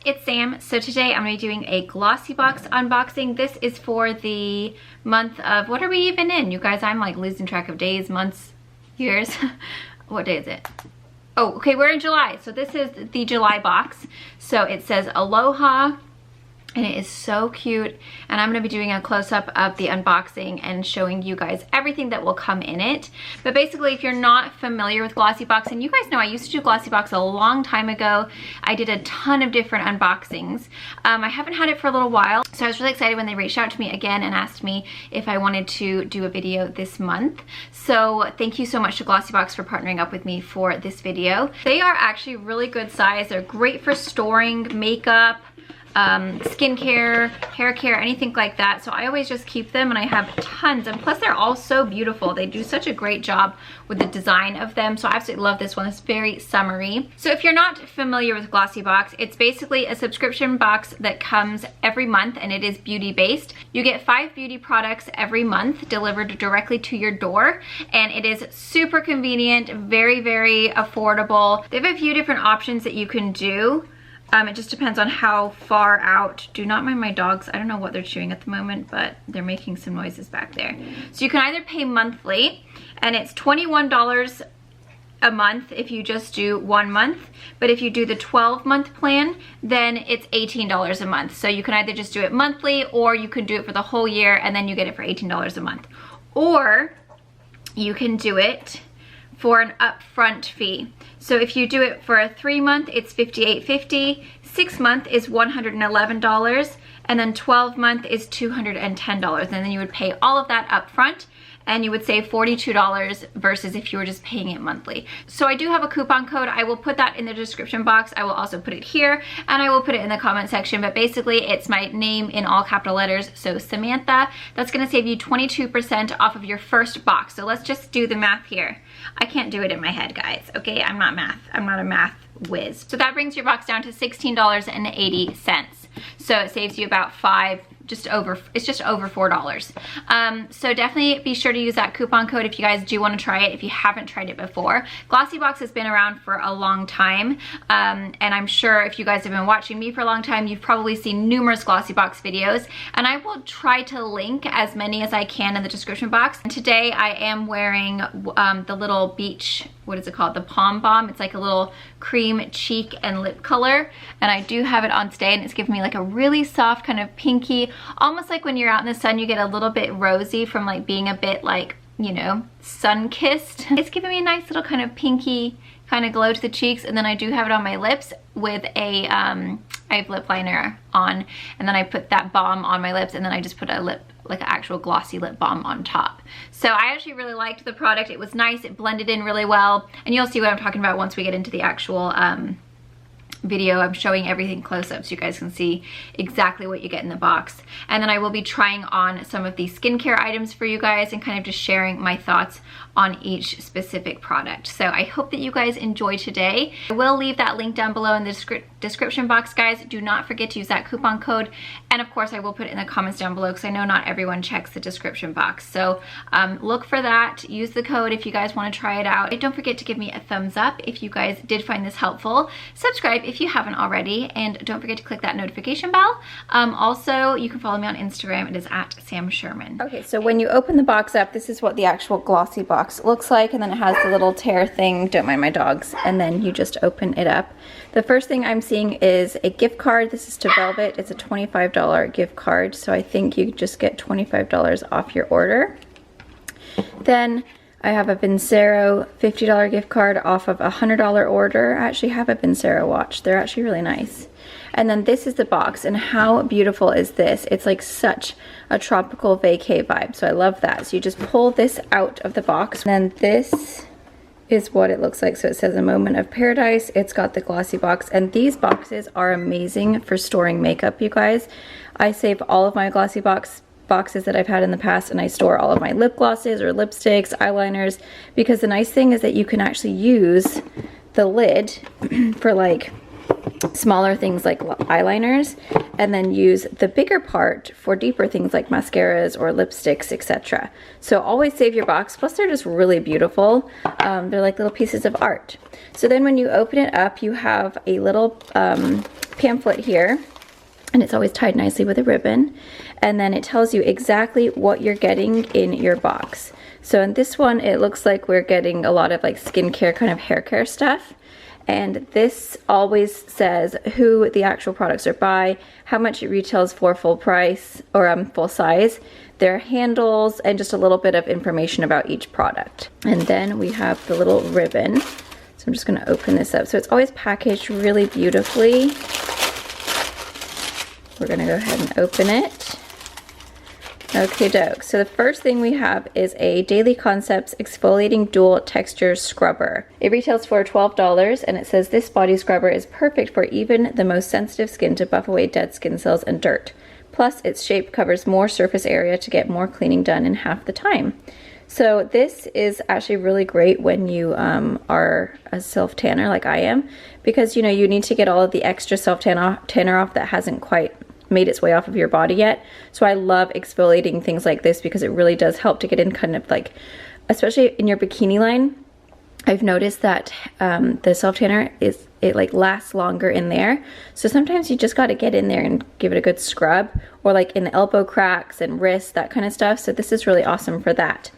it's Sam. So today I'm going to be doing a GLOSSYBOX unboxing. This is for the month of, what are we even in? You guys, I'm like losing track of days, months, years. What day is it? Oh, okay, we're in July. So this is the July box. So it says Aloha. And it is so cute, and I'm going to be doing a close-up of the unboxing and showing you guys everything that will come in it. But basically, if you're not familiar with GLOSSYBOX, and you guys know I used to do GLOSSYBOX a long time ago. I did a ton of different unboxings. I haven't had it for a little while, so I was really excited when they reached out to me again and asked me if I wanted to do a video this month. So thank you so much to GLOSSYBOX for partnering up with me for this video. They are actually really good size. They're great for storing makeup, skincare, hair care, anything like that. So I always just keep them, and I have tons, and plus they're all so beautiful. They do such a great job with the design of them. So I absolutely love this one. It's very summery. So if you're not familiar with GLOSSYBOX, it's basically a subscription box that comes every month, and it is beauty based. You get 5 beauty products every month delivered directly to your door, and it is super convenient, very, very affordable. They have a few different options that you can do. It just depends on how far out. Do not mind my dogs. I don't know what they're chewing at the moment, but they're making some noises back there. So you can either pay monthly, and it's $21 a month if you just do 1 month. But if you do the 12-month plan, then it's $18 a month. So you can either just do it monthly, or you can do it for the whole year, and then you get it for $18 a month. Or you can do it for an upfront fee. So if you do it for a 3-month, it's $58.50, 6-month is $111, and then 12-month is $210. And then you would pay all of that up front, and you would save $42 versus if you were just paying it monthly. So I do have a coupon code. I will put that in the description box. I will also put it here, and I will put it in the comment section. But basically, it's my name in all capital letters, so Samantha. That's gonna save you 22% off of your first box. So let's just do the math here. I can't do it in my head, guys, okay? I'm not a math whiz. So that brings your box down to $16.80. So it saves you about it's just over $4. So definitely be sure to use that coupon code if you guys do want to try it, if you haven't tried it before. GLOSSYBOX has been around for a long time, and I'm sure if you guys have been watching me for a long time, you've probably seen numerous GLOSSYBOX videos, and I will try to link as many as I can in the description box. And today I am wearing the little beach, what is it called? The Pom Balm. It's like a little cream cheek and lip color, and I do have it on today, and it's giving me like a really soft kind of pinky, almost like when you're out in the sun you get a little bit rosy from like being a bit like, you know, sun-kissed. It's giving me a nice little kind of pinky kind of glow to the cheeks. And then I do have it on my lips with a I have lip liner on, and then I put that balm on my lips, and then I just put a like an actual glossy lip balm on top. So I actually really liked the product. It was nice, it blended in really well, and you'll see what I'm talking about once we get into the actual video. I'm showing everything close up so you guys can see exactly what you get in the box. And then I will be trying on some of the skincare items for you guys and kind of just sharing my thoughts on each specific product. So I hope that you guys enjoy today. I will leave that link down below in the description box, guys. Do not forget to use that coupon code, and of course I will put it in the comments down below because I know not everyone checks the description box. So look for that, use the code if you guys want to try it out. And don't forget to give me a thumbs up if you guys did find this helpful. Subscribe if you haven't already, and don't forget to click that notification bell. Also, you can follow me on Instagram. It is at Sam Schuerman. Okay, so when you open the box up, this is what the actual GLOSSYBOX looks like, and then it has the little tear thing, don't mind my dogs, and then you just open it up. The first thing I'm seeing is a gift card. This is to Velvet. It's a $25 gift card, so I think you just get $25 off your order. Then I have a Vincero $50 gift card off of a $100 order. I actually have a Vincero watch. They're actually really nice. And then this is the box, and how beautiful is this? It's like such a tropical vacay vibe, so I love that. So you just pull this out of the box, and then this is what it looks like. So it says a moment of paradise. It's got the GLOSSYBOX, and these boxes are amazing for storing makeup, you guys. I save all of my GLOSSYBOX boxes that I've had in the past, and I store all of my lip glosses or lipsticks, eyeliners, because the nice thing is that you can actually use the lid for like smaller things like eyeliners, and then use the bigger part for deeper things like mascaras or lipsticks, etc. So always save your box. Plus they're just really beautiful. They're like little pieces of art. So then when you open it up, you have a little pamphlet here, and it's always tied nicely with a ribbon. And then it tells you exactly what you're getting in your box. So in this one, it looks like we're getting a lot of like skincare, kind of hair care stuff. And this always says who the actual products are by, how much it retails for full price or full size, their handles, and just a little bit of information about each product. And then we have the little ribbon. So I'm just gonna open this up. So it's always packaged really beautifully. We're gonna go ahead and open it. Okay, doke. So the first thing we have is a Daily Concepts Exfoliating Dual Texture Scrubber. It retails for $12, and it says this body scrubber is perfect for even the most sensitive skin to buff away dead skin cells and dirt. Plus, its shape covers more surface area to get more cleaning done in half the time. So this is actually really great when you are a self-tanner like I am, because you know you need to get all of the extra self-tanner off that hasn't quite made its way off of your body yet. So I love exfoliating things like this because it really does help to get in kind of like, especially in your bikini line. I've noticed that the self-tanner it like lasts longer in there. So sometimes you just got to get in there and give it a good scrub, or like in the elbow cracks and wrists, that kind of stuff. So this is really awesome for that.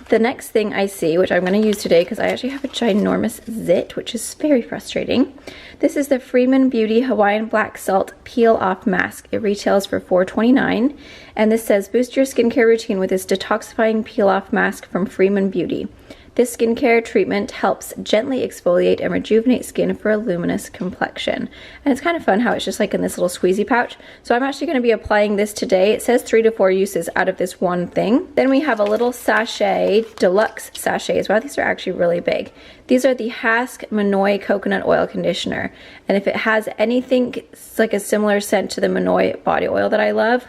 The next thing I see, which I'm going to use today because I actually have a ginormous zit, which is very frustrating. This is the Freeman Beauty Hawaiian Black Salt Peel Off Mask. It retails for $4.29, and this says boost your skincare routine with this detoxifying peel off mask from Freeman Beauty. This skincare treatment helps gently exfoliate and rejuvenate skin for a luminous complexion. And it's kind of fun how it's just like in this little squeezy pouch. So I'm actually going to be applying this today. It says 3 to 4 uses out of this one thing. Then we have a little sachet, deluxe sachets. Wow, these are actually really big. These are the Hask Manoi Coconut Oil Conditioner. And if it has anything like a similar scent to the Manoi body oil that I love,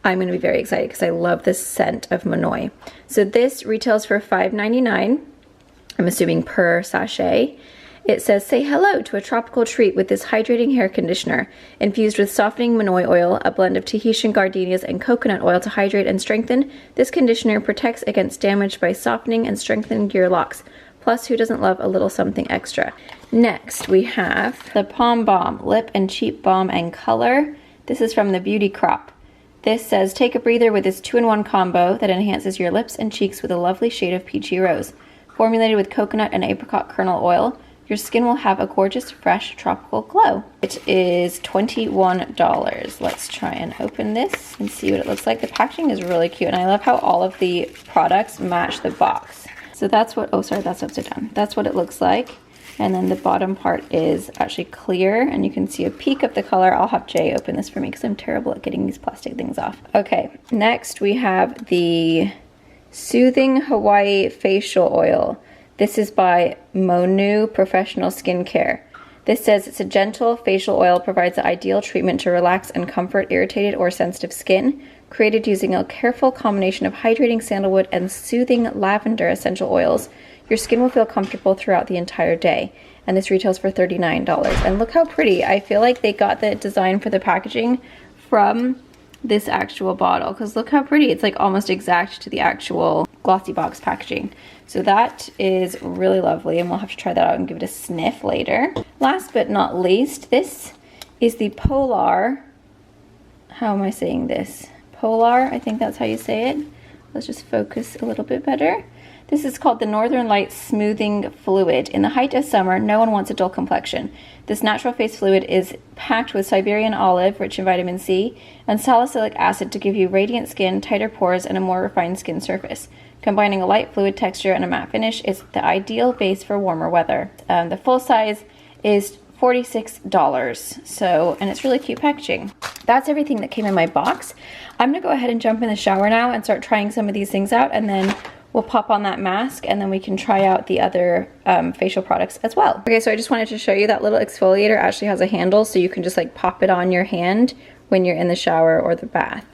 I'm going to be very excited because I love this scent of Manoi. So this retails for $5.99, I'm assuming per sachet. It says, say hello to a tropical treat with this hydrating hair conditioner. Infused with softening Manoi oil, a blend of Tahitian gardenias and coconut oil to hydrate and strengthen, this conditioner protects against damage by softening and strengthening your locks. Plus, who doesn't love a little something extra? Next, we have the Palm Balm Lip and Cheek Balm and Color. This is from the Beauty Crop. This says, take a breather with this 2-in-1 combo that enhances your lips and cheeks with a lovely shade of peachy rose. Formulated with coconut and apricot kernel oil, your skin will have a gorgeous, fresh, tropical glow. It is $21. Let's try and open this and see what it looks like. The packaging is really cute, and I love how all of the products match the box. So that's what, oh sorry, that's upside down. That's what it looks like. And then the bottom part is actually clear, and you can see a peek of the color. I'll have Jay open this for me because I'm terrible at getting these plastic things off. Okay, next we have the Soothing Hawaii Facial Oil. This is by Monu Professional Skincare. This says it's a gentle facial oil, provides the ideal treatment to relax and comfort irritated or sensitive skin. Created using a careful combination of hydrating sandalwood and soothing lavender essential oils, your skin will feel comfortable throughout the entire day. And this retails for $39. And look how pretty. I feel like they got the design for the packaging from this actual bottle, because look how pretty. It's like almost exact to the actual GLOSSYBOX packaging. So that is really lovely, and we'll have to try that out and give it a sniff later. Last but not least, this is the Polar, how am I saying this? Polar, I think that's how you say it. Let's just focus a little bit better. This is called the Northern Lights Smoothing Fluid. In the height of summer, no one wants a dull complexion. This natural face fluid is packed with Siberian olive, rich in vitamin C, and salicylic acid to give you radiant skin, tighter pores, and a more refined skin surface. Combining a light fluid texture and a matte finish is the ideal base for warmer weather. The full size is $46. So, and it's really cute packaging. That's everything that came in my box. I'm gonna go ahead and jump in the shower now and start trying some of these things out, and then we'll pop on that mask, and then we can try out the other facial products as well. Okay, so I just wanted to show you that little exfoliator actually has a handle, so you can just like pop it on your hand when you're in the shower or the bath.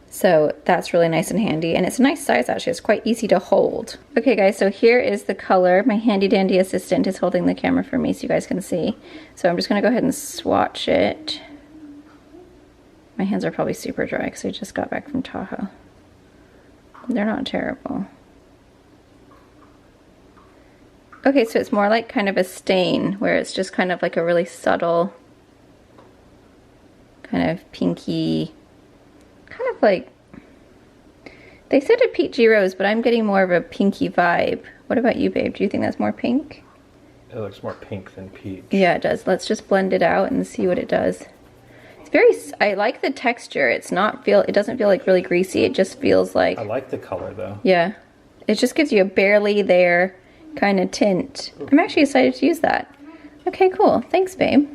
So that's really nice and handy, and it's a nice size actually. It's quite easy to hold. Okay guys, so here is the color. My handy dandy assistant is holding the camera for me so you guys can see. So I'm just gonna go ahead and swatch it. My hands are probably super dry because I just got back from Tahoe. They're not terrible. Okay, so it's more like kind of a stain, where it's just kind of like a really subtle kind of pinky, kind of like, they said a peachy rose, but I'm getting more of a pinky vibe. What about you, babe? Do you think that's more pink? It looks more pink than peach. Yeah, it does. Let's just blend it out and see what it does. It's very, I like the texture. It doesn't feel like really greasy. It just feels like. I like the color though. Yeah. It just gives you a barely there kind of tint. I'm actually excited to use that. Okay, cool. Thanks, babe.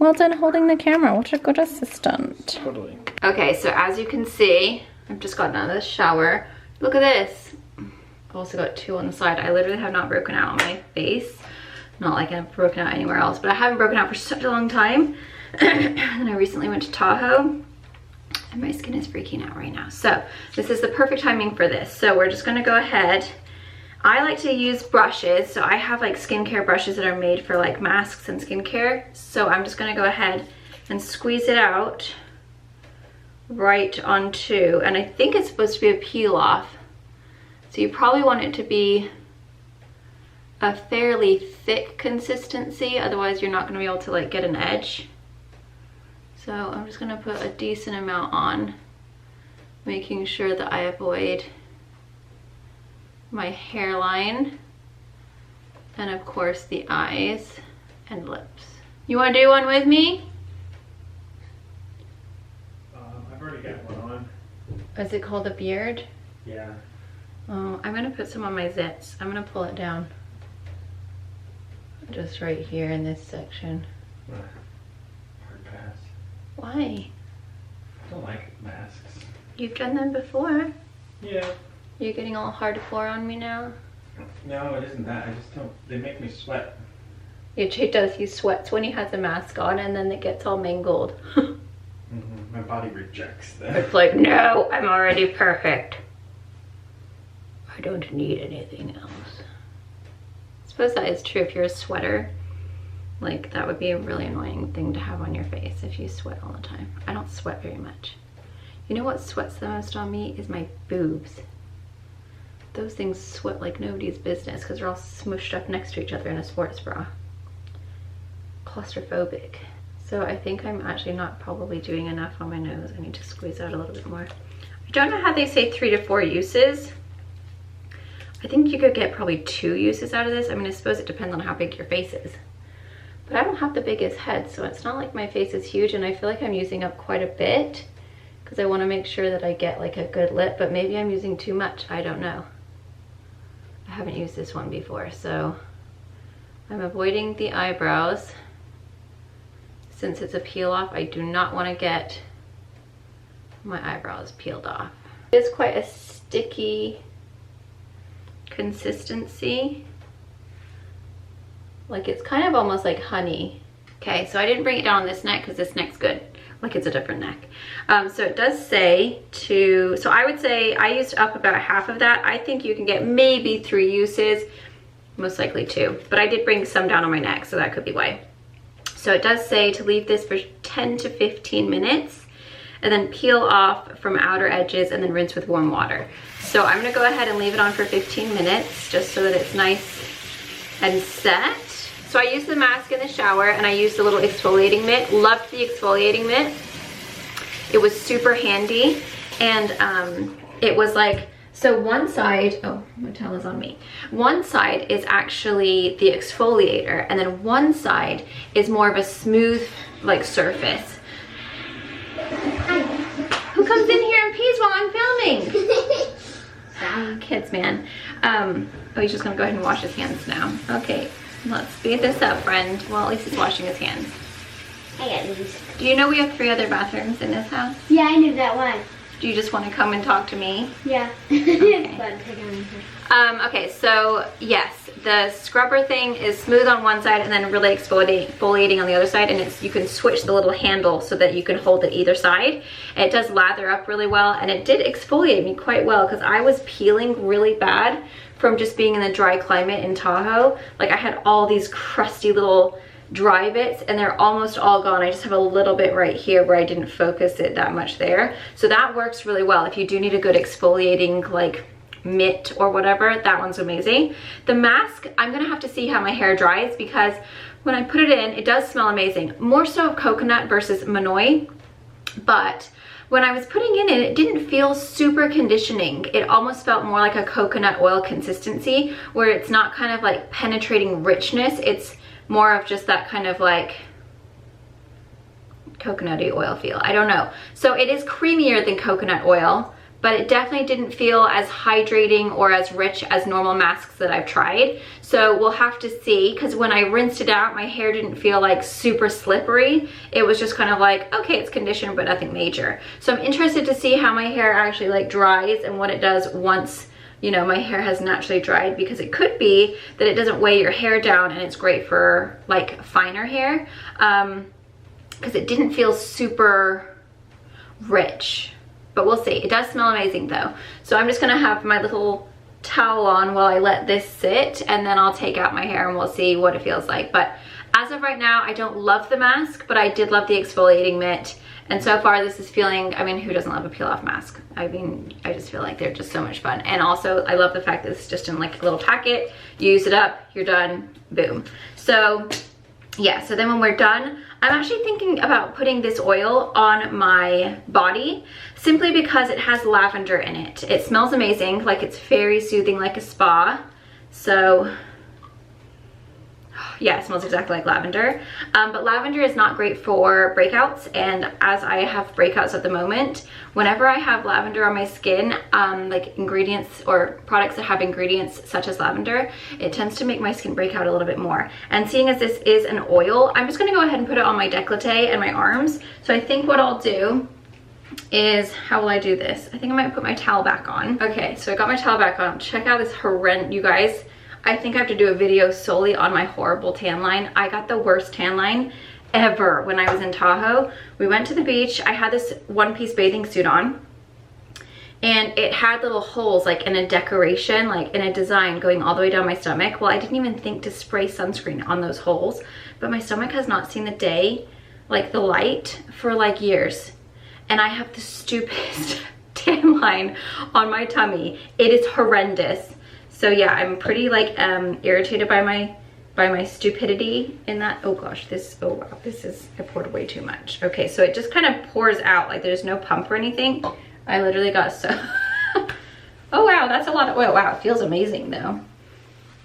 Well done holding the camera. What a good assistant. Totally. Okay, so as you can see, I've just gotten out of the shower. Look at this. I've also got 2 on the side. I literally have not broken out on my face. Not like I've broken out anywhere else, but I haven't broken out for such a long time. And I recently went to Tahoe and my skin is freaking out right now. So this is the perfect timing for this. So we're just gonna go ahead. I like to use brushes. So I have like skincare brushes that are made for like masks and skincare. So I'm just gonna go ahead and squeeze it out right onto, and I think it's supposed to be a peel off. So you probably want it to be a fairly thick consistency, otherwise you're not gonna be able to like get an edge. So I'm just gonna put a decent amount on, making sure that I avoid my hairline and of course the eyes and lips. You wanna do one with me? I've already got one on. Is it called a beard? Yeah. Oh, I'm gonna put some on my zits. I'm gonna pull it down. Just right here in this section. Hard pass. Why? I don't like masks. You've done them before. Yeah. You're getting all hardcore on me now? No, it isn't that. I just don't, they make me sweat. Yeah, Jay does. He sweats when he has a mask on and then it gets all mangled. My body rejects that. It's like, no, I'm already perfect. I don't need anything else. I suppose that is true if you're a sweater. Like, that would be a really annoying thing to have on your face if you sweat all the time. I don't sweat very much. You know what sweats the most on me is my boobs. Those things sweat like nobody's business because they're all smushed up next to each other in a sports bra. Claustrophobic. So I think I'm actually not probably doing enough on my nose. I need to squeeze out a little bit more. I don't know how they say 3 to 4 uses. I think you could get probably 2 uses out of this. I mean, I suppose it depends on how big your face is. But I don't have the biggest head, so it's not like my face is huge, and I feel like I'm using up quite a bit because I want to make sure that I get like a good lip, but maybe I'm using too much. I don't know. I haven't used this one before, so I'm avoiding the eyebrows. Since it's a peel off, I do not want to get my eyebrows peeled off. It's quite a sticky consistency. Like, it's kind of almost like honey. Okay, so I didn't bring it down on this neck because this neck's good. Like, it's a different neck. So it does say to, so I would say I used up about half of that. I think you can get maybe 3 uses, most likely 2. But I did bring some down on my neck, so that could be why. So it does say to leave this for 10 to 15 minutes and then peel off from outer edges and then rinse with warm water. So I'm gonna go ahead and leave it on for 15 minutes just so that it's nice and set. So I used the mask in the shower and I used the little exfoliating mitt. Loved the exfoliating mitt. It was super handy, and it was like, so one side, oh, my towel is on me. One side is actually the exfoliator, and then one side is more of a smooth like surface. Who comes in here and pees while I'm filming? Kids, man. Oh, he's just gonna go ahead and wash his hands now. Okay, let's speed this up, friend. Well, at least he's washing his hands. I got these. Do you know we have 3 other bathrooms in this house? Yeah, I knew that one. Do you just want to come and talk to me? Yeah. Okay. Fun. Okay, so yes, the scrubber thing is smooth on one side and then really exfoliating on the other side, and you can switch the little handle so that you can hold it either side. It does lather up really well, and it did exfoliate me quite well because I was peeling really bad from just being in the dry climate in Tahoe. Like, I had all these crusty little dry bits and they're almost all gone. I just have a little bit right here where I didn't focus it that much there. So that works really well. If you do need a good exfoliating like mitt or whatever, that one's amazing. The mask, I'm gonna have to see how my hair dries because when I put it in, it does smell amazing. More so of coconut versus Manoi. but when I was putting it didn't feel super conditioning. It almost felt more like a coconut oil consistency, where it's not kind of like penetrating richness. It's more of just that kind of like coconutty oil feel. I don't know. So it is creamier than coconut oil, but it definitely didn't feel as hydrating or as rich as normal masks that I've tried. So we'll have to see, because when I rinsed it out, my hair didn't feel like super slippery. It was just kind of like, okay, it's conditioned, but nothing major. So I'm interested to see how my hair actually like dries and what it does once, you know, my hair has naturally dried, because it could be that it doesn't weigh your hair down and it's great for like finer hair, because it didn't feel super rich. But we'll see. It does smell amazing though. So I'm just gonna have my little towel on while I let this sit, and then I'll take out my hair and we'll see what it feels like. But as of right now, I don't love the mask, but I did love the exfoliating mitt. And so far this is feeling, I mean, who doesn't love a peel off mask? I mean, I just feel like they're just so much fun. And also I love the fact that it's just in like a little packet. You use it up, you're done, boom. So yeah, so then when we're done, I'm actually thinking about putting this oil on my body, simply because it has lavender in it. It smells amazing, like it's very soothing, like a spa. So yeah, it smells exactly like lavender. But lavender is not great for breakouts, and as I have breakouts at the moment, whenever I have lavender on my skin, like ingredients or products that have ingredients such as lavender, it tends to make my skin break out a little bit more. And seeing as this is an oil, I'm just gonna go ahead and put it on my décolleté and my arms. So I think what I'll do is, how will I do this? I think I might put my towel back on. Okay, so I got my towel back on. Check out this horrendous, you guys. I think I have to do a video solely on my horrible tan line. I got the worst tan line ever when I was in Tahoe. We went to the beach. I had this one-piece bathing suit on, and it had little holes like in a decoration, like in a design going all the way down my stomach. Well, I didn't even think to spray sunscreen on those holes, but my stomach has not seen the day, like the light, for like years. And I have the stupidest tan line on my tummy. It is horrendous. So yeah, I'm pretty like irritated by my stupidity in that. Oh gosh, oh wow, I poured way too much. Okay, so it just kind of pours out, like there's no pump or anything. I literally got so, oh wow, that's a lot of oil. Wow, it feels amazing though.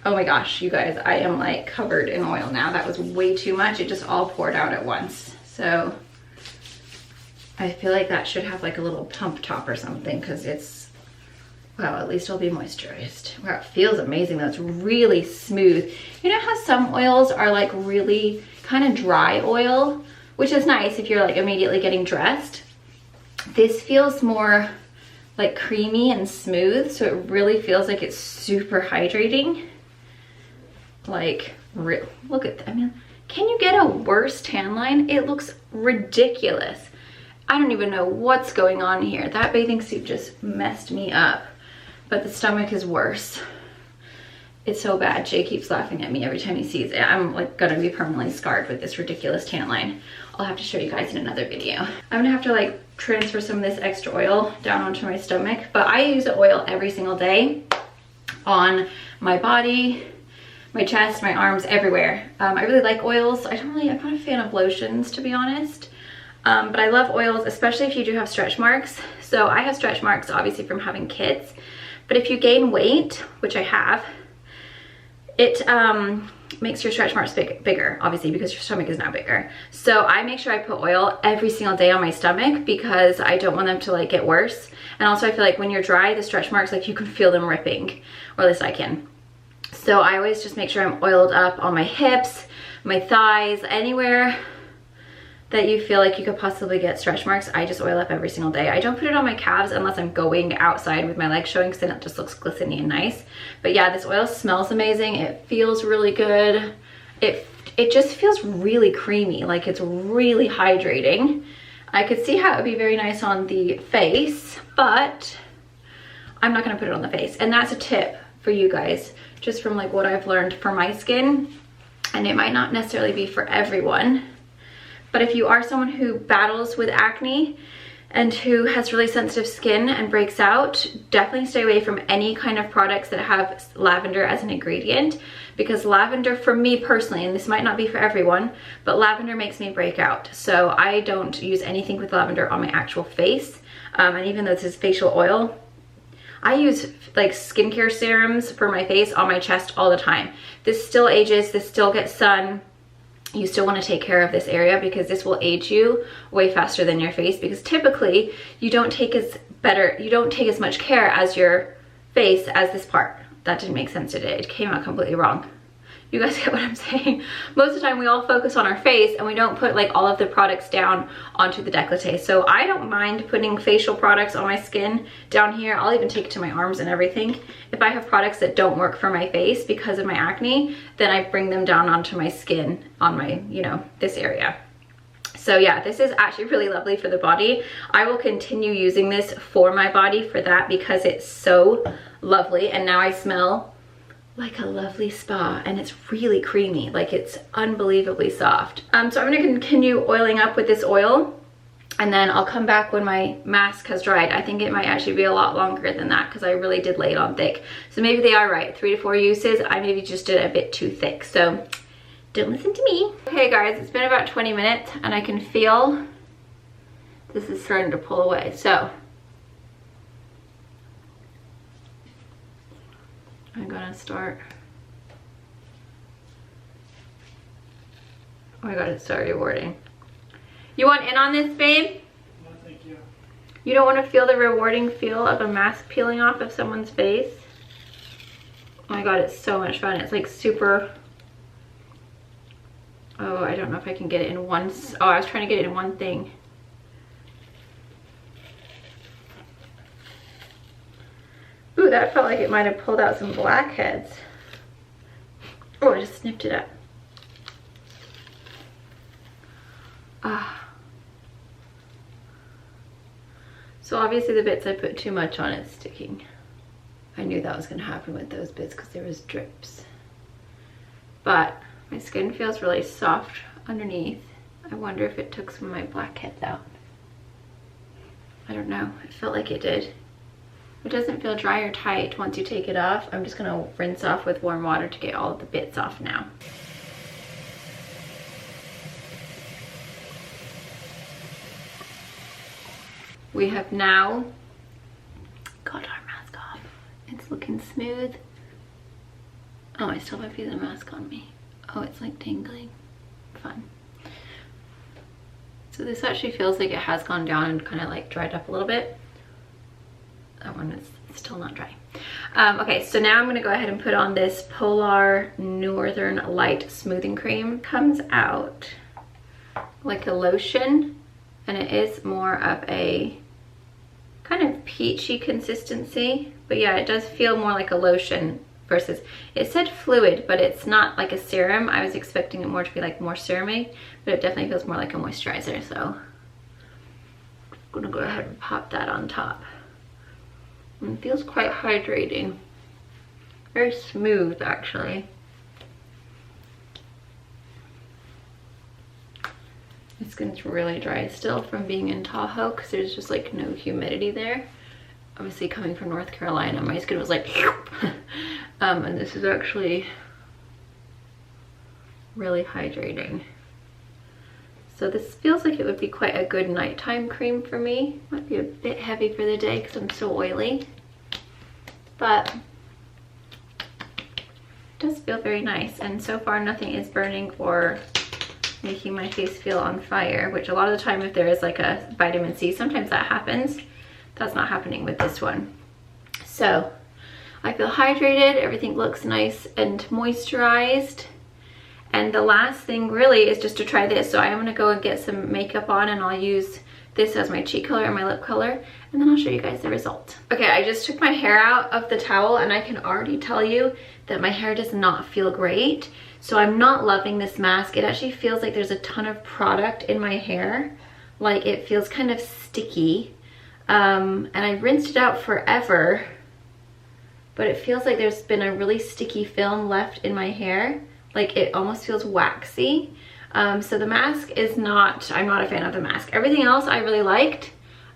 Oh my gosh, you guys, I am like covered in oil now. That was way too much. It just all poured out at once. So I feel like that should have like a little pump top or something, because it's, wow, at least I'll be moisturized. Wow, it feels amazing though. It's really smooth. You know how some oils are like really kind of dry oil, which is nice if you're like immediately getting dressed. This feels more like creamy and smooth, so it really feels like it's super hydrating. Like, look at that. I mean, can you get a worse tan line? It looks ridiculous. I don't even know what's going on here. That bathing suit just messed me up. But the stomach is worse. It's so bad. Jay keeps laughing at me every time he sees it. I'm like gonna be permanently scarred with this ridiculous tan line. I'll have to show you guys in another video. I'm gonna have to like transfer some of this extra oil down onto my stomach, but I use the oil every single day on my body, my chest, my arms, everywhere. I really like oils. I'm not a fan of lotions, to be honest. But I love oils, especially if you do have stretch marks. So I have stretch marks obviously from having kids. But if you gain weight, which I have, it makes your stretch marks bigger, obviously, because your stomach is now bigger. So I make sure I put oil every single day on my stomach, because I don't want them to like get worse. And also I feel like when you're dry, the stretch marks, like you can feel them ripping, or at least I can. So I always just make sure I'm oiled up on my hips, my thighs, anywhere that you feel like you could possibly get stretch marks. I just oil up every single day. I don't put it on my calves unless I'm going outside with my legs showing, because then it just looks glistening and nice. But yeah, this oil smells amazing. It feels really good. It just feels really creamy, like it's really hydrating. I could see how it would be very nice on the face, but I'm not gonna put it on the face. And that's a tip for you guys, just from like what I've learned for my skin. And it might not necessarily be for everyone. But if you are someone who battles with acne and who has really sensitive skin and breaks out, definitely stay away from any kind of products that have lavender as an ingredient, because lavender, for me personally, and this might not be for everyone, but lavender makes me break out. So I don't use anything with lavender on my actual face. And even though this is facial oil, I use like skincare serums for my face on my chest all the time. This still ages, this still gets sun. You still want to take care of this area because this will age you way faster than your face, because typically you don't take as much care as your face as this part. That didn't make sense, did it? It came out completely wrong. You guys get what I'm saying? Most of the time we all focus on our face and we don't put like all of the products down onto the décolleté. So I don't mind putting facial products on my skin down here. I'll even take it to my arms and everything. If I have products that don't work for my face because of my acne, then I bring them down onto my skin on my, you know, this area. So yeah, this is actually really lovely for the body. I will continue using this for my body for that because it's so lovely. And now I smell like a lovely spa, and it's really creamy, like it's unbelievably soft. So I'm gonna continue oiling up with this oil, and then I'll come back when my mask has dried. I think it might actually be a lot longer than that because I really did lay it on thick. So maybe they are right, 3 to 4 uses. I maybe just did it a bit too thick, so don't listen to me. Okay guys, it's been about 20 minutes and I can feel this is starting to pull away. So I'm gonna start. Oh my god, it's so rewarding. You want in on this, babe? No, thank you. You don't want to feel the rewarding feel of a mask peeling off of someone's face? Oh my god, it's so much fun. It's like super... Oh, I don't know if I can get it in one... Oh, I was trying to get it in one thing. Ooh, that felt like it might have pulled out some blackheads. Oh, I just snipped it up. Ah. So obviously the bits I put too much on, it's sticking. I knew that was going to happen with those bits because there was drips. But my skin feels really soft underneath. I wonder if it took some of my blackheads out. I don't know. It felt like it did. It doesn't feel dry or tight once you take it off. I'm just gonna rinse off with warm water to get all of the bits off now. We have now got our mask off. It's looking smooth. Oh, I still have the mask on me. Oh, it's like tingling. Fun. So this actually feels like it has gone down and kind of like dried up a little bit. That one is still not dry. Okay, so now I'm gonna go ahead and put on this Polar Northern Light Smoothing Cream. Comes out like a lotion, and it is more of a kind of peachy consistency. But yeah, it does feel more like a lotion versus, it said fluid, but it's not like a serum. I was expecting it more to be like more serum-y, but it definitely feels more like a moisturizer. So I'm gonna go ahead and pop that on top. It feels quite hydrating. Very smooth, actually. My skin's really dry still from being in Tahoe because there's just like no humidity there. Obviously coming from North Carolina, my skin was like and this is actually really hydrating. So this feels like it would be quite a good nighttime cream for me. Might be a bit heavy for the day because I'm so oily, but it does feel very nice. And so far nothing is burning or making my face feel on fire, which a lot of the time if there is like a vitamin C, sometimes that happens. That's not happening with this one. So I feel hydrated, everything looks nice and moisturized. And the last thing really is just to try this. So I'm gonna go and get some makeup on, and I'll use this as my cheek color and my lip color, and then I'll show you guys the result. Okay, I just took my hair out of the towel, and I can already tell you that my hair does not feel great. So I'm not loving this mask. It actually feels like there's a ton of product in my hair. Like it feels kind of sticky. And I rinsed it out forever, but it feels like there's been a really sticky film left in my hair. Like it almost feels waxy. So the mask is not, I'm not a fan of the mask. Everything else I really liked.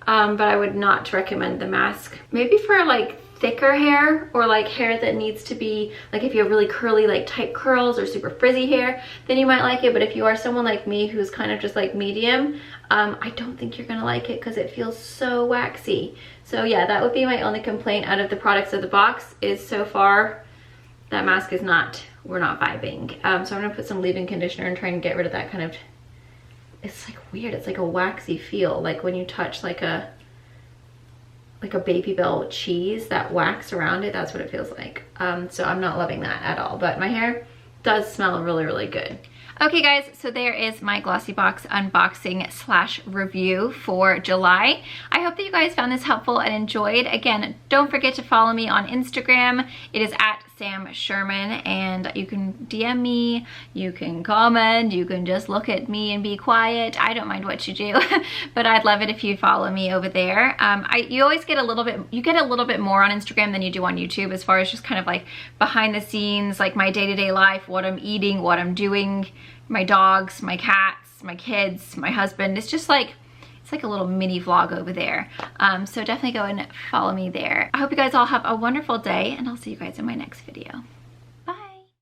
but I would not recommend the mask. Maybe for like thicker hair, or like hair that needs to be, like if you have really curly, like tight curls or super frizzy hair, then you might like it. But if you are someone like me who's kind of just like medium, I don't think you're gonna like it because it feels so waxy. So yeah, that would be my only complaint out of the products of the box, is so far that mask is not, we're not vibing. So I'm gonna put some leave-in conditioner and try and get rid of that kind of, it's like weird, it's like a waxy feel, like when you touch like a Baby Bell cheese, that wax around it, that's what it feels like. So I'm not loving that at all, but my hair does smell really, really good. Okay guys, so there is my GLOSSYBOX unboxing slash review for July. I hope that you guys found this helpful and enjoyed. Again, don't forget to follow me on Instagram. It is at Sam Schuerman, and you can DM me, you can comment, you can just look at me and be quiet. I don't mind what you do, but I'd love it if you follow me over there. You always get a little bit more on Instagram than you do on YouTube, as far as just kind of like behind the scenes, like my day-to-day life, what I'm eating, what I'm doing, my dogs, my cats, my kids, my husband. It's just like, it's like a little mini vlog over there. So definitely go and follow me there. I hope you guys all have a wonderful day, and I'll see you guys in my next video.